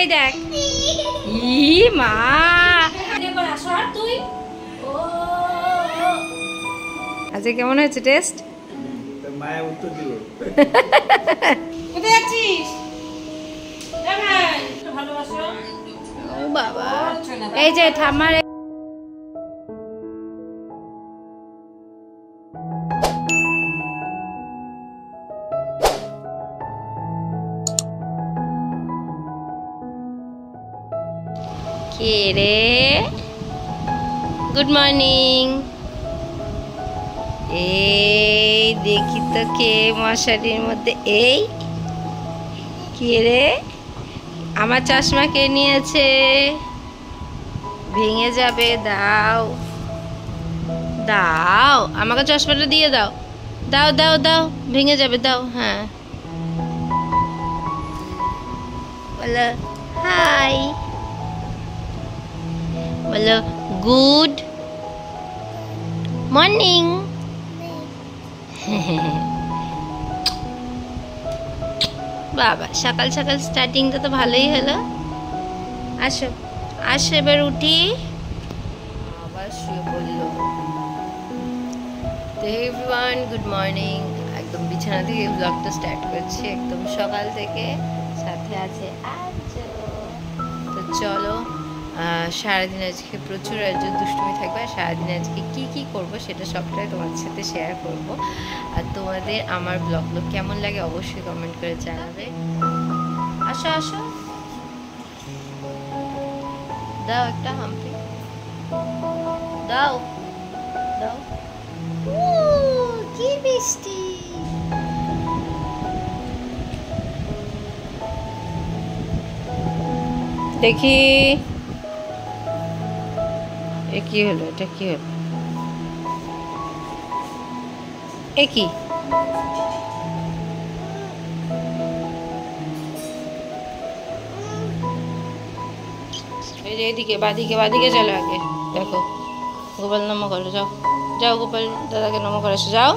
এই দেখ ই মা আজকে কেমন হয়েছে টেস্ট? মায়া উত্তর দিব। কোথায় যাচ্ছিস? ভালোবাসো ও বাবা। এই যে ঠাম্মার কে রে? Good morning. এই দেখি তো কে মশারির মধ্যে। এই কে রে? আমার চশমা কে নিয়েছে? ভেঙে যাবে, দাও দাও আমাকে চশমাটা দিয়ে দাও। দাও দাও দাও, ভেঙে যাবে, দাও। হ্যাঁ বলো হাই, বলো গুড মর্নিং। বাবা সকাল সকাল স্টার্টিংটা তো ভালোই হলো। আসো আসো এবার উঠি। আবার শুয়ে পড়লো। তো এভরিওয়ান গুড মর্নিং। একদম বিছানা থেকে ব্লগটা স্টার্ট করছি একদম সকাল থেকে। সাথে আছে আজ। তো চলো সারাদিন আজকে প্রচুর দুষ্টুমি থাকবে। আর সারাদিন আজকে কি কি করব সেটা সবটাই তোমাদের সাথে শেয়ার করব। আর তোমাদের আমার ব্লগগুলো কেমন লাগে অবশ্যই কমেন্ট করে জানাবে। আসো আসো, দাও একটা হাম্পি, দাও দাও। কি বৃষ্টি! দেখি এ কি হলো? এটা কি হলো? এ কি? এই যে এদিকে বাদিকে বাদিকে চলো আগে। দেখো গোপাল নমো করো, যাও যাও গোপাল দাদাকে নমো করে এসো। যাও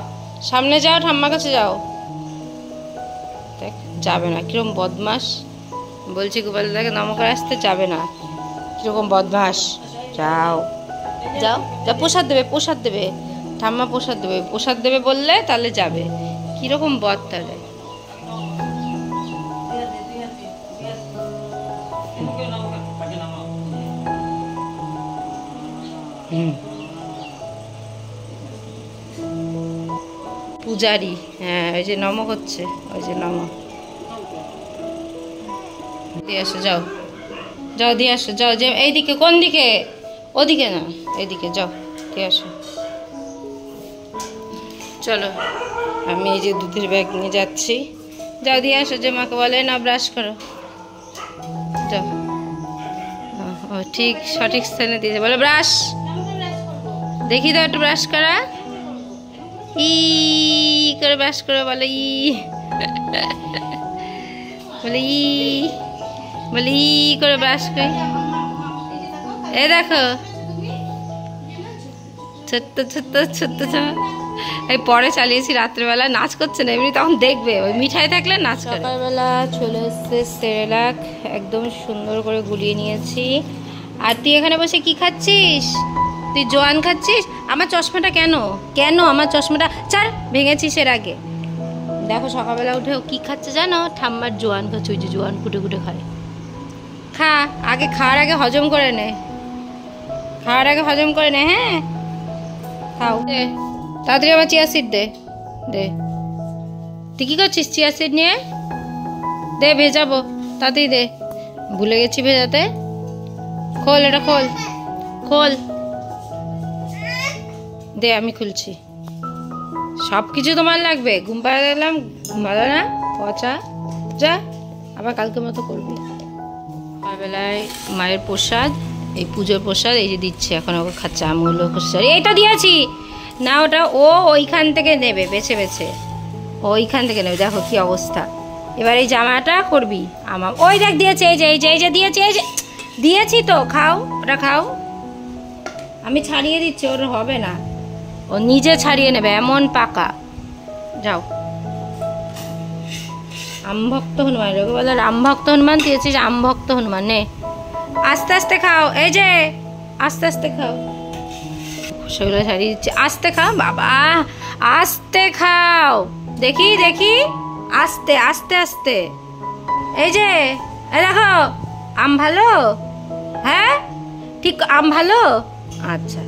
সামনে যাও, ঠাম্মার কাছে যাও। দেখ যাবে না, কিরকম বদমাস। বলছি গোপাল দাদাকে নমো করে আসতে, যাবে না, কিরকম বদমাস। যাও যাও যা, প্রসাদ দেবে প্রসাদ দেবে, ঠাম্মা প্রসাদ দেবে, প্রসাদ দেবে বললে তাহলে যাবে। কিরকম বদ তাহলে। পূজারি, হ্যাঁ ওই যে নম করছে, ওই যে নম। দিয়ে আসো, যাও যাও দিয়ে আসো, যাও। যে এইদিকে, কোন দিকে? ওদিকে না, এইদিকে যাও, দিয়ে আসো। চলো আমি এই যে দুধের ব্যাগ নিয়ে যাচ্ছি। যাও দিয়ে আসো। যে মাকে বলে না ব্রাশ করো, যাও। ও ঠিক সঠিক স্থানে দিয়েছে, বলো ব্রাশ। দেখি দাও একটু ব্রাশ করা। ই করে ব্রাশ করে বলে ই, বলে ই, বলে ই করে ব্রাশ করে। এ দেখো ছোট্ট ছোট্ট ছোট্ট ছোট্ট। এই পরে চালিয়েছি রাত্রেবেলা, নাচ করছে না এমনি, তখন দেখবে ওই মিঠাই থাকলে নাচ করে। সকালবেলা চলে এসছে সেরেলাক, একদম সুন্দর করে গুলিয়ে নিয়েছি। আর তুই এখানে বসে কি খাচ্ছিস? তুই জোয়ান খাচ্ছিস? আমার চশমাটা কেন কেন আমার চশমাটা ছাড়, ভেঙেছিস এর আগে। দেখো সকালবেলা উঠে ও কি খাচ্ছে জানো? ঠাম্মার জোয়ান খাচ্ছে, ওই যে জোয়ান কুটে কুটে খায়। খা আগে, খাওয়ার আগে হজম করে নে, খাওয়ার আগে হজম করে নে। হ্যাঁ খাও। দে তাড়াতাড়ি আমার চিয়া সিড দে, দে। তুই কি করছিস? চিয়া সিড নিয়ে দে, ভেজাবো, তাড়াতাড়ি দে। ভুলে গেছি ভেজাতে। খোল এটা, খোল খোল, দে আমি খুলছি। সব কিছু তোমার লাগবে? ঘুম পাড়া গেলাম, ঘুমালো না পচা। যা আবার কালকে মতো করবি। সকালবেলায় মায়ের প্রসাদ, এই পুজোর প্রসাদ এই যে দিচ্ছে, এখন ওকে খাচ্ছে। আমুল খুশারি এইটা দিয়েছি না, ওটা ও ওইখান থেকে নেবে, বেছে বেছে ওইখান থেকে নেবে। দেখো কি অবস্থা। এবার এই জামাটা করবি আমার। ওই দেখ দিয়েছে, এই যে এই যে এই যে দিয়েছি, এই যে দিয়েছি তো, খাও ওটা খাও। আমি ছাড়িয়ে দিচ্ছি, ওর হবে না, ও নিজে ছাড়িয়ে নেবে, এমন পাকা। যাও আমভক্ত হনুমান, ওকে বলে রামভক্ত হনুমান, তুই হচ্ছিস আমভক্ত হনুমান। নে আস্তে আস্তে খাও, এই যে আস্তে আস্তে খাও, সেগুলো ছাড়িয়ে দিচ্ছে, আস্তে খাও বাবা, আস্তে খাও, দেখি দেখি, আস্তে আস্তে আস্তে। এই যে এই দেখো, আম ভালো, হ্যাঁ ঠিক আম ভালো, আচ্ছা।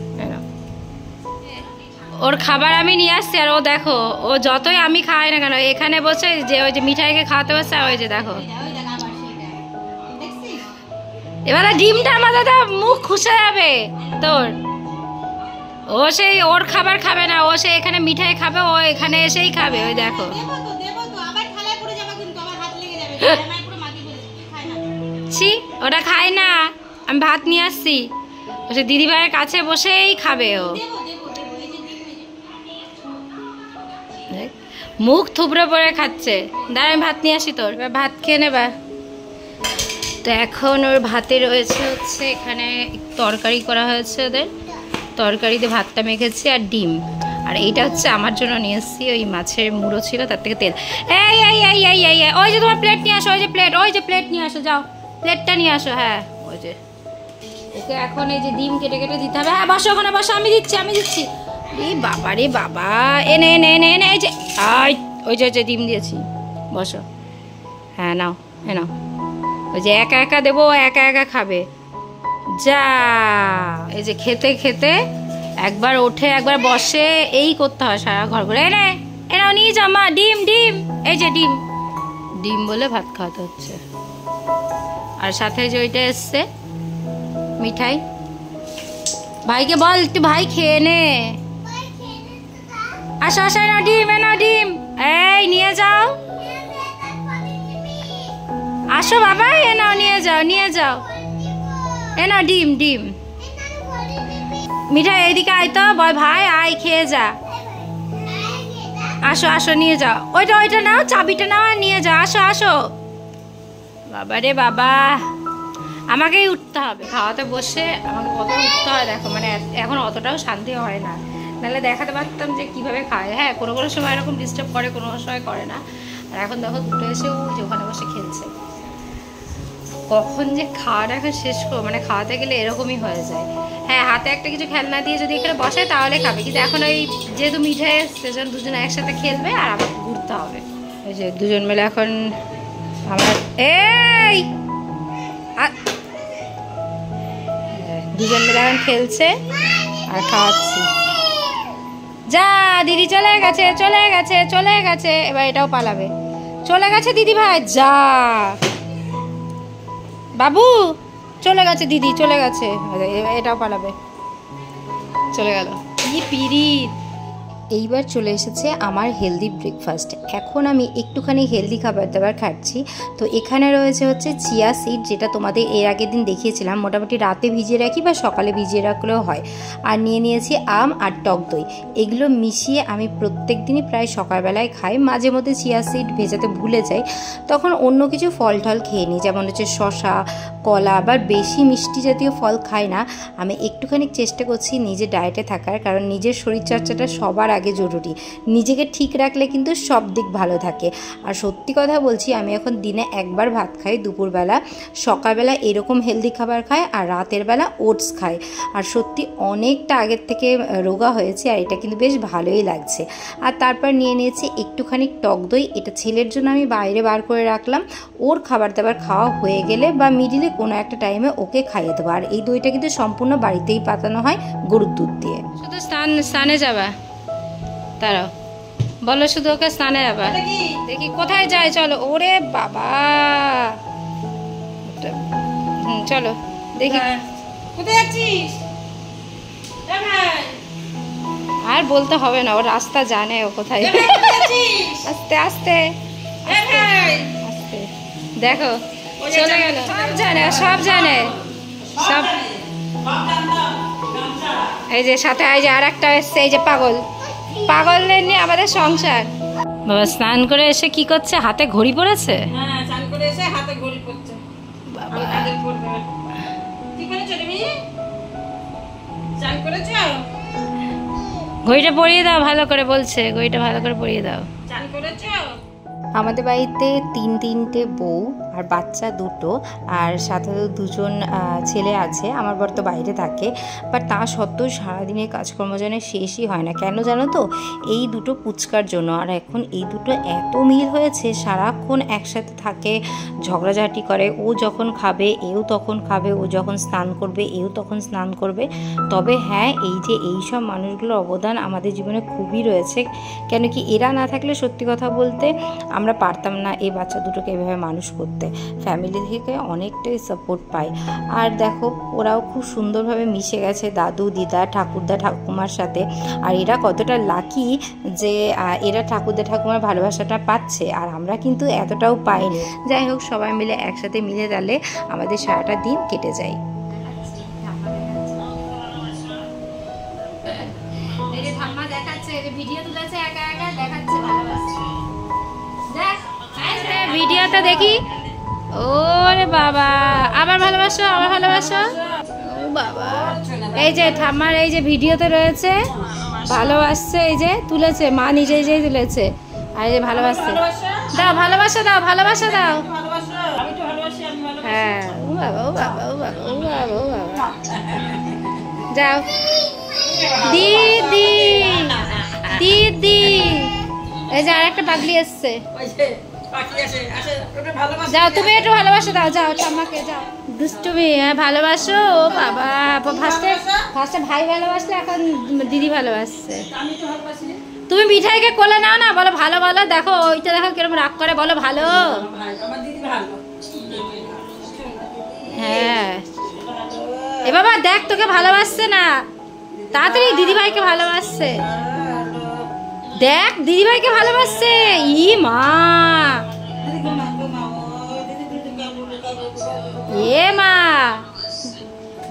ওর খাবার আমি নিয়ে আসছি, আর ও দেখো, ও যতই আমি খাই না কেন এখানে বসে যে ওই যে মিঠাইকে খাওয়াতে বসছে, ওই যে দেখো এবারে ডিমটা আমার দাদা মুখ খুশে যাবে তোর। ও সেই ওর খাবার খাবে না, ও সে এখানে মিঠাই খাবে, ও এখানে এসেই খাবে, ওই দেখো। ছি ওটা খায় না, আমি ভাত নিয়ে আসছি, ও সে দিদিভাইয়ের কাছে বসেই খাবে, ও মুখ থুবড়ে পড়ে খাচ্ছে। দাঁড়া আমি ভাত নিয়ে আসি তোর, ভাত খেয়ে নেবা। তো এখন ওর ভাতে রয়েছে হচ্ছে এখানে তরকারি করা হয়েছে, ওদের তরকারিতে ভাতটা মেখেছি আর ডিম, আর এইটা হচ্ছে আমার জন্য নিয়ে এসেছি, ওই মাছের মুড়ো ছিল তার থেকে তেল। এই এই এই এই এই ওই যে তোমার প্লেট নিয়ে আসো, ওই যে প্লেট, ওই যে প্লেট নিয়ে আসো, যাও প্লেটটা নিয়ে আসো। হ্যাঁ ওই যে ওকে এখন এই যে ডিম কেটে কেটে দিতে হবে। হ্যাঁ বসো ওখানে বসো, আমি দিচ্ছি আমি দিচ্ছি। রে বাবা রে বাবা, এনে এনে এনে এনে, এই যে ওই যে ডিম দিয়েছি, বসো। হ্যাঁ নাও এ নাও, ওই যে একা একা দেবো, একা একা খাবে, যা। এই যে খেতে খেতে একবার ওঠে একবার বসে, এই করতে হয় সারা ঘর ঘুরে। এনে এনাও নিয়ে যা মা, ডিম ডিম, এই যে ডিম, ডিম বলে ভাত খাওয়াতে হচ্ছে। আর সাথে যে ওইটা এসছে মিঠাই, ভাইকে বল একটু ভাই খেয়ে নে। আসো আসো, এনাও ডিম, এনাও ডিম, এই নিয়ে যাও, আসো বাবা, এনাও নিয়ে যাও নিয়ে যাও, এনাও ডিম ডিম। মিঠাই এইদিকে আয় তো, বল ভাই আয় খেয়ে যা, আসো আসো নিয়ে যাও, ওইটা ওইটা নাও, চাবিটা নাও আর নিয়ে যাও, আসো আসো। বাবা রে বাবা, আমাকেই উঠতে হবে খাওয়াতে বসে, আমাকে কত উঠতে হয় দেখো, মানে এখন অতটাও শান্তি হয় না, নাহলে দেখাতে পারতাম যে কিভাবে খায়। হ্যাঁ কোনো কোনো সময় এরকম ডিস্টার্ব করে, কোনো সময় করে না। আর এখন দেখো দুটো এসে ও যে ওখানে বসে খেলছে, কখন যে খাওয়াটা এখন শেষ করো, মানে খাওয়াতে গেলে এরকমই হয়ে যায়। হ্যাঁ হাতে একটা কিছু খেলনা দিয়ে যদি এখানে বসে তাহলে খাবে, কিন্তু এখন ওই যেহেতু মিঠাই সেজন দুজনে একসাথে খেলবে আর আমাকে ঘুরতে হবে। ওই যে দুজন মিলে এখন আমার এই দুজন মিলে এখন খেলছে আর খাওয়াচ্ছি। যা দিদি চলে গেছে চলে গেছে চলে গেছে, এবার এটাও পালাবে, চলে গেছে দিদি ভাই, যা বাবু চলে গেছে, দিদি চলে গেছে, এটাও পালাবে, চলে গেল। কি পিরিত। এইবার চলে এসেছে আমার হেলদি ব্রেকফাস্ট। এখন আমি একটুখানি হেলদি খাবার দাবার খাচ্ছি। তো এখানে রয়েছে হচ্ছে চিয়া সিড, যেটা তোমাদের এর আগের দিন দেখিয়েছিলাম, মোটামুটি রাতে ভিজিয়ে রাখি বা সকালে ভিজিয়ে রাখলেও হয়। আর নিয়ে নিয়েছি আম আর টক দই, এগুলো মিশিয়ে আমি প্রত্যেক দিনই প্রায় সকালবেলায় খাই। মাঝে মধ্যে চিয়া সিড ভেজাতে ভুলে যাই, তখন অন্য কিছু ফল টল খেয়ে নিই, যেমন হচ্ছে শশা, কলা, বা বেশি মিষ্টি জাতীয় ফল খাই না। আমি একটুখানি চেষ্টা করছি নিজে ডায়েটে থাকার, কারণ নিজের শরীরচর্চাটা সবার আগে জরুরি। নিজেকে ঠিক রাখলে কিন্তু সব দিক ভালো থাকে। আর সত্যি কথা বলছি, আমি এখন দিনে একবার ভাত খাই দুপুরবেলা, সকালবেলা এরকম হেলদি খাবার খাই, আর রাতের বেলা ওটস খাই। আর সত্যি অনেকটা আগের থেকে রোগা হয়েছে, আর এটা কিন্তু বেশ ভালোই লাগছে। আর তারপর নিয়ে নিয়েছি একটুখানি টক দই, এটা ছেলের জন্য আমি বাইরে বার করে রাখলাম, ওর খাবার দাবার খাওয়া হয়ে গেলে বা মিডিলে কোনো একটা টাইমে ওকে খাইয়ে দেবো। আর এই দইটা কিন্তু সম্পূর্ণ বাড়িতেই পাতানো হয় গরুর দুধ দিয়ে। শুধু স্নানে যাবা, তারাও বলো শুধু ওকে স্নানে যাবা, দেখি কোথায় যায়, চলো। ওরে বাবা, চলো দেখি কোথায় যাচ্ছিস। আর বলতে হবে না, ও রাস্তা জানে, ও কোথায়। আস্তে আস্তে আস্তে, দেখো চলে গেল, সব জানে সব জানে সব। এই যে সাথে এই যে আর একটা এসছে, এই যে পাগল, পাগলদের নিয়ে আমাদের সংসার। বাবা স্নান করে এসে কি করছে, হাতে ঘড়ি পড়েছে। হ্যাঁ স্নান করে এসে হাতে ঘড়ি পড়ছে। বাবা ঠিক আছে তুমি স্নান করেছো, ঘড়িটা পরিয়ে দাও ভালো করে, বলছে ঘড়িটা ভালো করে পরিয়ে দাও। স্নান করেছো? আমাদের বাড়িতে তিনটে বউ আর বাচ্চা দুটো, আর সাথে দুজন ছেলে আছে। আমার বর তো বাইরে থাকে, বাট তা সত্ত্বেও সারাদিনের কাজকর্ম যেন শেষই হয় না। কেন জানো তো? এই দুটো পুচকার জন্য। আর এখন এই দুটো এত মিল হয়েছে, সারাক্ষণ একসাথে থাকে, ঝগড়াঝাটি করে। ও যখন খাবে এও তখন খাবে, ও যখন স্নান করবে এও তখন স্নান করবে। তবে হ্যাঁ, এই যে এইসব মানুষগুলোর অবদান আমাদের জীবনে খুবই রয়েছে। কেন কি এরা না থাকলে সত্যি কথা বলতে আমরা পারতাম না এই বাচ্চা দুটোকে এভাবে মানুষ করতে। ফ্যামিলি থেকে অনেকটাই সাপোর্ট পাই। আর দেখো ওরাও খুব সুন্দরভাবে মিশে গেছে দাদু, দিদা, ঠাকুরদা, ঠাকুমার সাথে। আর এরা কতটা লাকি যে এরা ঠাকুরদা, ঠাকুমার ভালোবাসাটা পাচ্ছে, আর আমরা কিন্তু এতটাও পাইনি। যাই হোক, সবাই মিলে একসাথে মিলে গেলে আমাদের সারাটা দিন কেটে যায়। ভিডিওটা দেখি। ওরে বাবা, আবার ভালোবাসো, আবার ভালোবাসো। ও বাবা, এই যে ঠাম্মার এই যে ভিডিওতে রয়েছে, ভালোবাসছে, এই যে তুলেছে, মা নিজেই তুলেছে। আর এই যে ভালোবাসছে, দাও ভালোবাসা, দাও ভালোবাসা, দাও। হ্যাঁ, ও বাবা, ও বাবা, ও বাবা, ও বাবা, ও বাবা। যাও দিদি, দিদি। এই যে আরেকটা পাগলি এসছে। যাও তুমি একটু ভালোবাসো, দাও, যাও ঠাম্মাকে, যাও। দুষ্টুমি, হ্যাঁ ভালোবাসো। ও বাবা, ফার্স্টে ভাই ভালোবাসলে, এখন দিদি ভালোবাসছে। তুমি মিঠাইকে কোলে নাও না, বলো ভালো, বলো। দেখো ওইটা দেখো কিরকম রাগ করে, বলো ভালো। হ্যাঁ, এ বাবা দেখ, তোকে ভালোবাসছে না, তাড়াতাড়ি দিদিভাইকে ভালোবাসছে। দেখ দিদিভাইকে ভালোবাসছে। ই মা, এ মা,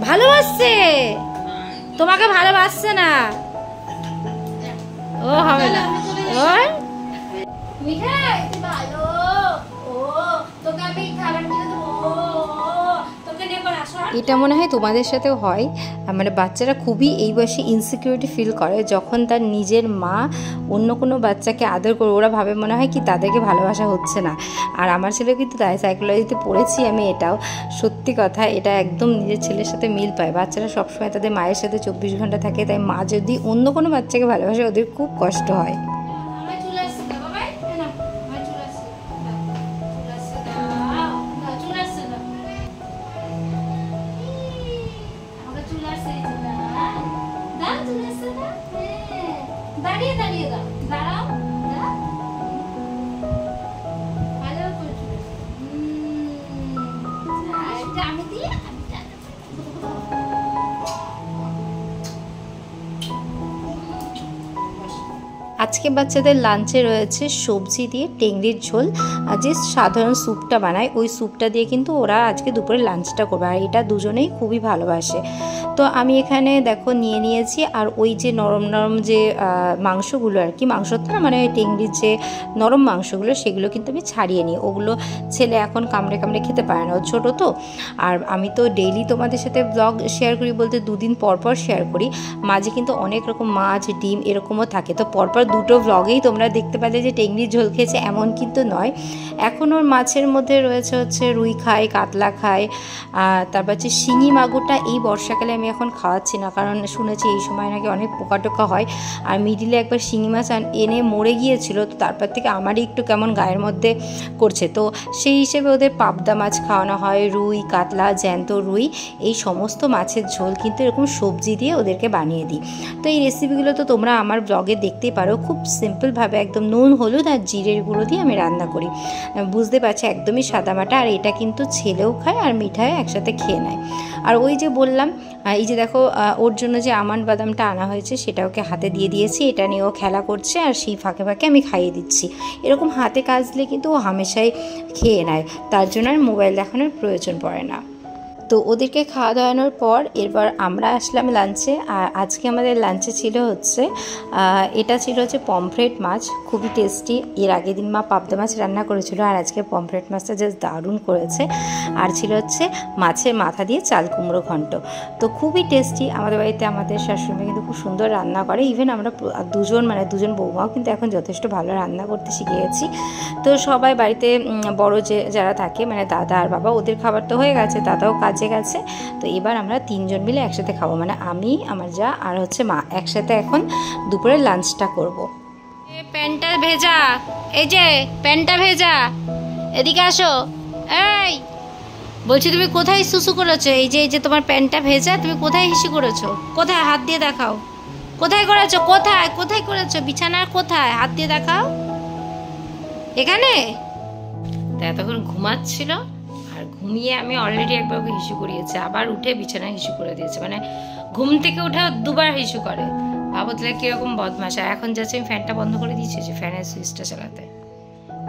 ভালোবাসছে, তোমাকে ভালোবাসছে না। ও হবে না, ওর মিঠাই ভালো। ও তোকে আমি খাবার কিনে দেবো, তোকে নেবো না। এটা মনে হয় তোমাদের সাথেও হয়। মানে বাচ্চারা খুবই এই বয়সে ইনসিকিউরিটি ফিল করে যখন তার নিজের মা অন্য কোনো বাচ্চাকে আদর করে। ওরা ভাবে মনে হয় কি তাদেরকে ভালোবাসা হচ্ছে না। আর আমার ছেলে কিন্তু তাই, সাইকোলজিতে পড়েছি আমি, এটাও সত্যি কথা। এটা একদম নিজের ছেলের সাথে মিল পায়। বাচ্চারা সবসময় তাদের মায়ের সাথে 24 ঘন্টা থাকে, তাই মা যদি অন্য কোনো বাচ্চাকে ভালোবাসে ওদের খুব কষ্ট হয়। দাঁড়িয়ে দাঁড়িয়ে দাও, দাঁড়াও, ভালো করে আমি দিয়ে। আজকে বাচ্চাদের লাঞ্চে রয়েছে সবজি দিয়ে টেংরির ঝোল, আর যে সাধারণ স্যুপটা বানায় ওই স্যুপটা দিয়ে কিন্তু ওরা আজকে দুপুরে লাঞ্চটা করবে। আর এটা দুজনেই খুবই ভালোবাসে। তো আমি এখানে দেখো নিয়ে নিয়েছি। আর ওই যে নরম নরম যে মাংসগুলো আর কি, মাংসটা না মানে টেংরির যে নরম মাংসগুলো সেগুলো কিন্তু আমি ছাড়িয়ে নিই। ওগুলো ছেলে এখন কামড়ে কামড়ে খেতে পারে না, ও ছোটো তো। আর আমি তো ডেইলি তোমাদের সাথে ব্লগ শেয়ার করি বলতে 2 দিন পর পর শেয়ার করি। মাঝে কিন্তু অনেক রকম মাছ, ডিম এরকমও থাকে। তো পরপর দুটো ব্লগেই তোমরা দেখতে পেলে যে টেংরির ঝোল খেয়েছে, এমন কিন্তু নয়। এখন ওর মাছের মধ্যে রয়েছে হচ্ছে রুই খায়, কাতলা খায়, তারপর হচ্ছে শিঙি মাগুরটা এই বর্ষাকালে আমি এখন খাওয়াচ্ছি না, কারণ শুনেছি এই সময় নাকি অনেক পোকা টোকা হয়। আর মিডিলে একবার শিঙি মাছ এনে মরে গিয়েছিল, তো তারপর থেকে আমারই একটু কেমন গায়ের মধ্যে করছে। তো সেই হিসেবে ওদের পাবদা মাছ খাওয়ানো হয়, রুই, কাতলা, জ্যান্ত রুই, এই সমস্ত মাছের ঝোল কিন্তু এরকম সবজি দিয়ে ওদেরকে বানিয়ে দিই। তো এই রেসিপিগুলো তো তোমরা আমার ব্লগে দেখতেই পারো। খুব সিম্পলভাবে একদম নুন, হলুদ আর জিরের গুঁড়ো দিয়ে আমি রান্না করি। বুঝতে পারছি একদমই সাদামাটা। আর এটা কিন্তু ছেলেও খায় আর মিঠাই একসাথে খেয়ে নেয়। আর ওই যে বললাম, এই যে দেখো ওর জন্য যে আমন্ড বাদামটা আনা হয়েছে সেটা ওকে হাতে দিয়ে দিয়েছি। এটা নিয়ে ও খেলা করছে, আর সেই ফাঁকে ফাঁকে আমি খাইয়ে দিচ্ছি। এরকম হাতে কাজ দিলে কিন্তু ও হামেশাই খেয়ে নেয়, তার জন্য আর মোবাইল দেখানোর প্রয়োজন পড়ে না। তো ওদেরকে খাওয়া দাওয়ানোর পর এরপর আমরা আসলাম লাঞ্চে। আর আজকে আমাদের লাঞ্চে ছিল হচ্ছে এটা ছিল হচ্ছে পমফ্রেট মাছ, খুবই টেস্টি। এর আগের দিন মা পাবদা মাছ রান্না করেছিল, আর আজকে পমফ্রেট মাছটা জাস্ট দারুণ করেছে। আর ছিল হচ্ছে মাছের মাথা দিয়ে চাল কুমড়ো ঘন্ট, তো খুবই টেস্টি। আমাদের বাড়িতে আমাদের শাশুড়ি কিন্তু খুব সুন্দর রান্না করে। ইভেন আমরা দুজন মানে দুজন বৌমাও কিন্তু এখন যথেষ্ট ভালো রান্না করতে শিখে গেছি। তো সবাই বাড়িতে বড় যারা থাকে মানে দাদা আর বাবা, ওদের খাবার তো হয়ে গেছে, দাদাও কাজে গেছে। তো এবার আমরা তিনজন মিলে একসাথে খাবো, মানে আমি, আমার যা আর হচ্ছে মা, একসাথে এখন দুপুরে লাঞ্চটা করব। প্যান্টটা ভেজা, এই যে প্যান্টটা ভেজা, এদিকে আসো। এই বলছি তুমি কোথায় সুসু করেছো? এই যে তোমার প্যান্টটা ভেজা, তুমি কোথায় হিসু করেছো? কোথায়? হাত দিয়ে দেখাও। কোথায় করেছো? কোথায় কোথায় করেছো? বিছানার কোথায়? হাত দিয়ে দেখাও। এখানে? তা এতক্ষণ ঘুমাচ্ছিল, আর ঘুমিয়ে আমি অলরেডি একবার ওকে হিসু করিয়েছি, আবার উঠে বিছানায় হিসু করে দিয়েছে। মানে ঘুম থেকে উঠে দুবার হিসু করে। ভাবো তাহলে কিরকম বদমাশ। আর এখন যাচ্ছে আমি ফ্যানটা বন্ধ করে দিয়েছি, যে ফ্যানের সুইচটা চালাতে।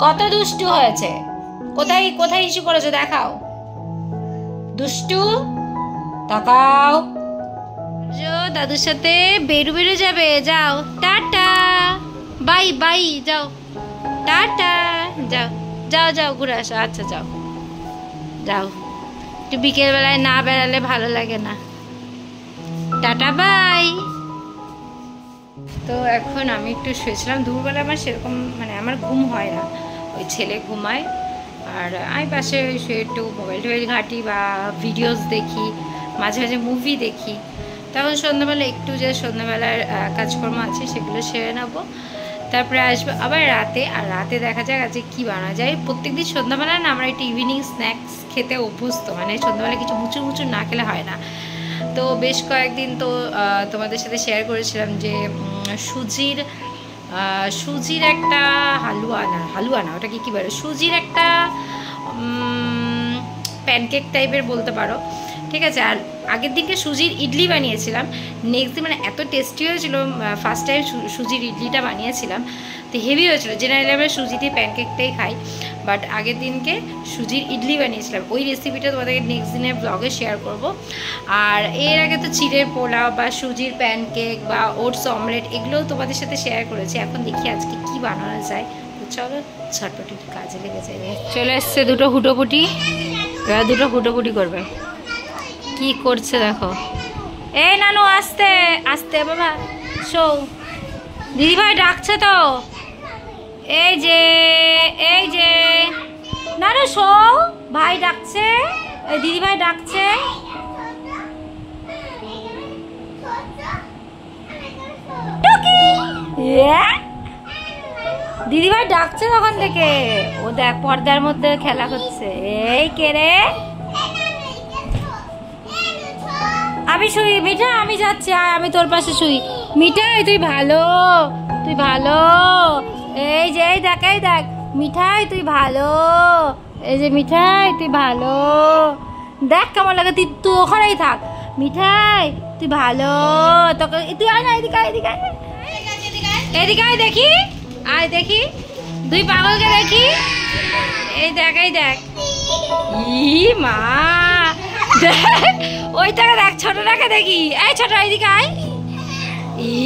কত দুষ্টু হয়েছে! কোথায় কোথায় হিসু করেছো দেখাও। দুষ্টু, তাকাও। দাদুর সাথে বেরু যাবে, যাও। টাটা, বাই বাই, যাও। টাটা, যাও যাও যাও ঘুরে আসো। আচ্ছা যাও যাও, একটু বিকেল বেলায় না বেড়ালে ভালো লাগে না। Tata, bye. তো এখন আমি একটু শুয়েছিলাম। দুপুরবেলা আমার সেরকম মানে আমার ঘুম হয় না, ওই ছেলে ঘুমায়, আর আমি পাশে শুয়ে একটু মোবাইল টোবাইল ঘাঁটি বা ভিডিওস দেখি, মাঝে মাঝে মুভি দেখি। তখন সন্ধ্যাবেলা একটু যে সন্ধ্যাবেলার কাজকর্ম আছে সেগুলো সেরে নেবো, তারপরে আসবো আবার রাতে। আর রাতে দেখা যাক আজকে কী বানা যায়। প্রত্যেকদিন সন্ধ্যাবেলা না আমরা একটু ইভিনিং স্ন্যাক্স খেতে অভ্যস্ত, মানে সন্ধ্যাবেলা কিছু মুচুর মুচুর না খেলে হয় না। তো বেশ কয়েকদিন তো তোমাদের সাথে শেয়ার করেছিলাম যে সুজির একটা হালুয়া না ওটাকে কী বলে, সুজির একটা প্যানকেক টাইপের বলতে পারো, ঠিক আছে। আর আগের দিনকে সুজির ইডলি বানিয়েছিলাম। নেক্সট দিন মানে এত টেস্টি হয়েছিল, ফার্স্ট টাইম সুজির ইডলিটা বানিয়েছিলাম, তো হেভি হয়েছিল। জেনারেলি আমরা সুজি দিয়ে প্যানকেকটাই খাই, বাট আগের দিনকে সুজির ইডলি বানিয়েছিলাম। ওই রেসিপিটা তোমাদেরকে নেক্সট দিনের ব্লগে শেয়ার করব। আর এর আগে তো চিড়ের পোলাও বা সুজির প্যানকেক বা ওটস অমলেট এগুলোও তোমাদের সাথে শেয়ার করেছি। এখন দেখি আজকে কি বানানো যায়। তো চলো ঝটপটি কাজে লেগে যাই। চলে এসছে দুটো হুটোপুটি, এবার দুটো হুটোপুটি করবে। কি করছে দেখো। এই নানু আস্তে আস্তে বাবা, শো দিদিভাই ডাকছে তো। এই যে নানু শো, ভাই ডাকছে, দিদিভাই ডাকছে। দিদিভাই ডাকছে তখন থেকে। ও দেখ পর্দার মধ্যে খেলা করছে। এই কে রে? আমি শুই মিঠা, আমি যাচ্ছি, আয় আমি তোর পাশে শুই। মিঠাই তুই ভালো, তুই ভালো। এই যে এই দেখ মিঠাই তুই ভালো, এই যে মিঠাই তুই ভালো। দেখ কেমন লাগে, তুই ওখানেই থাক। মিঠাই তুই ভালো, তোকে তুই আয় না, এদিকে আয় দেখি, আয় দেখি দুই পাগলকে দেখি। এই দেখ ই মা, দেখ ওইটাকে দেখ, ছোটটাকে দেখি। এই ছোট এদিকে আয়।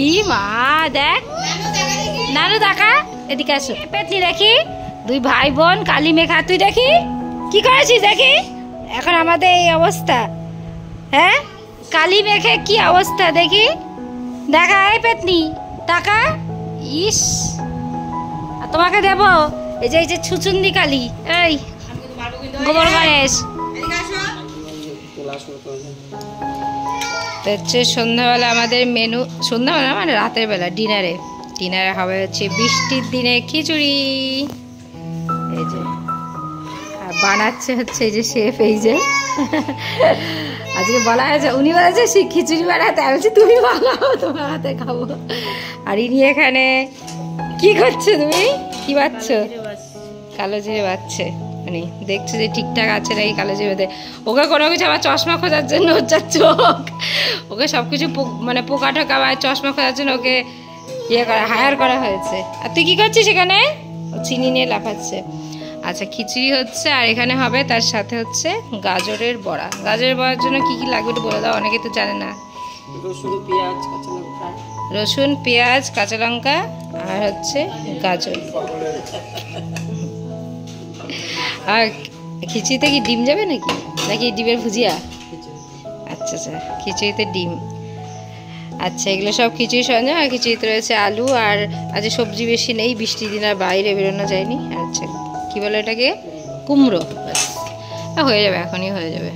ই মা দেখ, নানু দেখা, এদিকে আসো। পেতনি দেখি, দুই ভাই বোন কালি মেঘা। তুই দেখি কি করেছিস দেখি, এখন আমাদের এই অবস্থা। হ্যাঁ কালি মেঘে কি অবস্থা দেখি, দেখা। এই পেতনি টাকা, ইস তোমাকে দেবো। এই যে ছুচুন্দি কালি, এই গোবর গণেশ। হচ্ছে সন্ধ্যাবেলা আমাদের মেনু, সন্ধ্যাবেলা মানে রাতের বেলা ডিনারে হবে হচ্ছে বৃষ্টির দিনে খিচুড়ি। এই যে আর বানাচ্ছে হচ্ছে এই যে শেফ, এই যে আজকে বলা হয়েছে, উনি বলেছে খিচুড়ি বানাতে, আমি বলছি তুমি বানাও, তোমার হাতে খাবো। আর ইনি এখানে কি করছো? তুমি কি বাচ্ছো? কালো জিরে বাচ্ছে, মানে দেখছো যে ঠিকঠাক আছে নাকি কালো জিরে। ওকে কোনো কিছু আবার চশমা খোঁজার জন্য হচ্ছে চোখ, ওকে সব কিছু মানে পোকা টোকা বা চশমা খোঁজার জন্য ওকে হায়ার করা হয়েছে। আর তুই কি করছিস এখানে? চিনি নিয়ে লাফাচ্ছে। আচ্ছা খিচুড়ি হচ্ছে, আর এখানে হবে তার সাথে হচ্ছে গাজরের বড়া। গাজরের বড়ার জন্য কি কি লাগবে একটু বলে দাও, অনেকে তো জানে না। রসুন, পেঁয়াজ, কাঁচা লঙ্কা আর হচ্ছে গাজর। আর খিচুড়িতে কি ডিম যাবে নাকি ডিমের ভুজিয়া? আচ্ছা খিচুড়িতে ডিম। আচ্ছা, এগুলো সব খিচুড়ি সরঞ্জাম। আর খিচুড়িতে রয়েছে আলু, আর আজ সবজি বেশি নেই, বৃষ্টির দিন আর বাইরে বেরোনো যায়নি। আচ্ছা, কি বলে এটাকে, কুমড়ো। ব্যাস, হয়ে যাবে, এখনই হয়ে যাবে।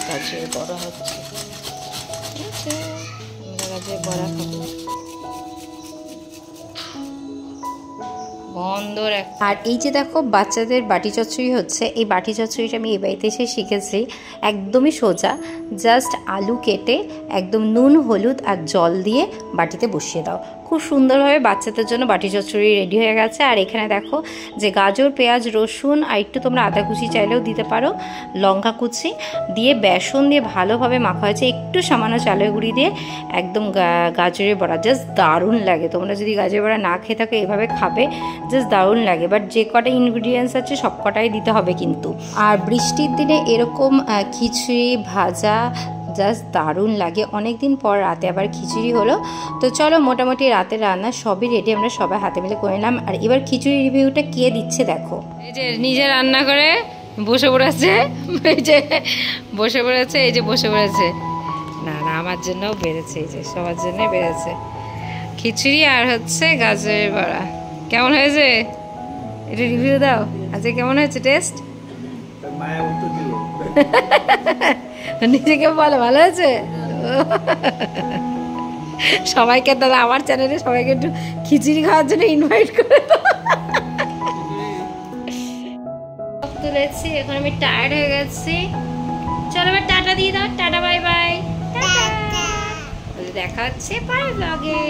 গাছের বড়া হচ্ছে, আমরা গাছের বড়া খাবো। বন্দর। আর এই যে দেখো বাচ্চাদের বাটি চচ্চড়ি হচ্ছে, এই বাটি চচ্চড়িটা আমি এই বাড়িতে এসে শিখেছি। একদমই সোজা, জাস্ট আলু কেটে একদম নুন হলুদ আর জল দিয়ে বাটিতে বসিয়ে দাও, খুব সুন্দরভাবে বাচ্চাদের জন্য বাটি চচ্চড়ি রেডি হয়ে গেছে। আর এখানে দেখো যে গাজর, পেঁয়াজ, রসুন আর একটু তোমরা আদা কুচি চাইলেও দিতে পারো, লঙ্কা কুচি দিয়ে বেসন দিয়ে ভালোভাবে মাখা হয়েছে, একটু সামান্য চালের গুঁড়ি দিয়ে একদম গাজরের বড়া। জাস্ট দারুণ লাগে, তোমরা যদি গাজরের বড়া না খেয়ে থাকো এভাবে খাবে, জাস্ট দারুণ লাগে। বাট যে কটা ইনগ্রিডিয়েন্টস আছে সব কটাই দিতে হবে কিন্তু। আর বৃষ্টির দিনে এরকম খিচুড়ি ভাজা জাস্ট দারুণ লাগে। অনেক দিন পর রাতে আবার খিচুড়ি হলো। তো চলো, মোটামুটি রাতের রান্না সবই রেডি, আমরা সবাই হাতে মিলে করে নিলাম। আর এবার খিচুড়ি রিভিউটা কে দিচ্ছে দেখো। এই যে নিজে রান্না করে বসে পড়েছে, এই যে বসে পড়েছে, এই যে বসে পড়েছে। না না, আমার জন্যও বেড়েছে, এই যে সবার জন্যই বেড়েছে খিচুড়ি আর হচ্ছে গাজরের বড়া। কেমন হয়েছে এটা রিভিউ দাও, আজকে কেমন হয়েছে টেস্ট? মায়া উত্তর দিল। নিজেকে বলো ভালো আছে। সবাইকে তাহলে আমার চ্যানেলে সবাইকে একটু খিচুড়ি খাওয়ার জন্য ইনভাইট করে তুলেছি। এখন আমি টায়ার্ড হয়ে গেছি, চলো এবার টাটা দিয়ে দাও। টাটা, বাই বাই, দেখা হচ্ছে পরের ব্লগে।